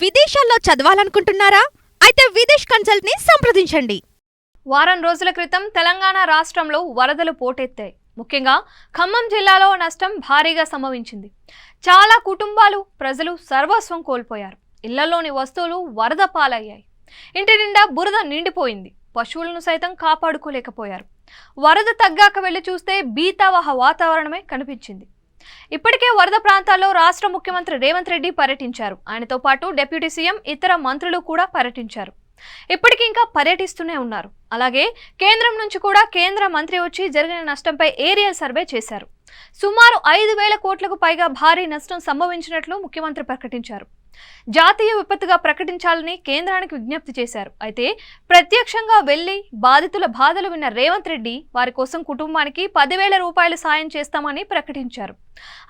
విదేశాల్లో చదవాలనుకుంటున్నారా? అయితే విదేశ్ కన్సల్ట్ ని సంప్రదించండి. వారం రోజుల క్రితం తెలంగాణ రాష్ట్రంలో వరదలు పోటెత్తాయి. ముఖ్యంగా ఖమ్మం జిల్లాలో నష్టం భారీగా సంభవించింది. చాలా కుటుంబాలు, ప్రజలు సర్వస్వం కోల్పోయారు. ఇళ్లలోని వస్తువులు వరద పాలయ్యాయి. ఇంటి నిండా బురద నిండిపోయింది. పశువులను సైతం కాపాడుకోలేకపోయారు. వరద తగ్గాక వెళ్లి చూస్తే బీతావహ వాతావరణమే కనిపించింది. ఇప్పటికే వరద ప్రాంతాల్లో రాష్ట్ర ముఖ్యమంత్రి రేవంత్ రెడ్డి పర్యటించారు. ఆయనతో పాటు డిప్యూటీ సీఎం, ఇతర మంత్రులు కూడా పర్యటించారు. ఇప్పటికీ ఇంకా పర్యటిస్తూనే ఉన్నారు. అలాగే కేంద్రం నుంచి కూడా కేంద్ర మంత్రి వచ్చి జరిగిన నష్టంపై ఏరియల్ సర్వే చేశారు. సుమారు 5,000 కోట్లకు పైగా భారీ నష్టం సంభవించినట్లు ముఖ్యమంత్రి ప్రకటించారు. జాతీయ విపత్తుగా ప్రకటించాలని కేంద్రానికి విజ్ఞప్తి చేశారు. అయితే ప్రత్యక్షంగా వెళ్లి బాధితుల బాధలు విన్న రేవంత్ రెడ్డి వారి కోసం కుటుంబానికి 10,000 రూపాయలు సాయం చేస్తామని ప్రకటించారు.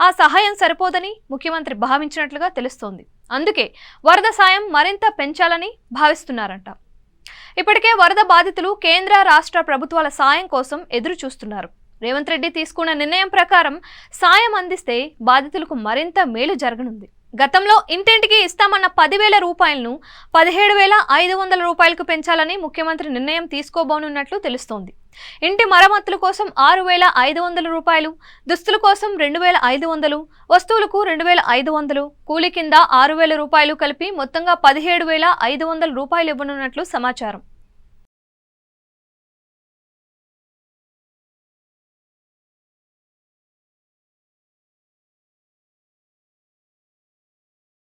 ఆ సహాయం సరిపోదని ముఖ్యమంత్రి భావించినట్లుగా తెలుస్తోంది. అందుకే వరద సాయం మరింత పెంచాలని భావిస్తున్నారంట. ఇప్పటికే వరద బాధితులు కేంద్ర, రాష్ట్ర ప్రభుత్వాల సాయం కోసం ఎదురు చూస్తున్నారు. రేవంత్ రెడ్డి తీసుకున్న నిర్ణయం ప్రకారం సాయం అందిస్తే బాధితులకు మరింత మేలు జరగనుంది. గతంలో ఇంటింటికి ఇస్తామన్న 10,000 రూపాయలను 17,500 రూపాయలకు పెంచాలని ముఖ్యమంత్రి నిర్ణయం తీసుకోబోనున్నట్లు తెలుస్తోంది. ఇంటి మరమ్మతుల కోసం 6,500 రూపాయలు, దుస్తుల కోసం 2,500, వస్తువులకు 2,500, కూలి కింద 6,000 రూపాయలు కలిపి మొత్తంగా 17,500 రూపాయలు ఇవ్వనున్నట్లు సమాచారం.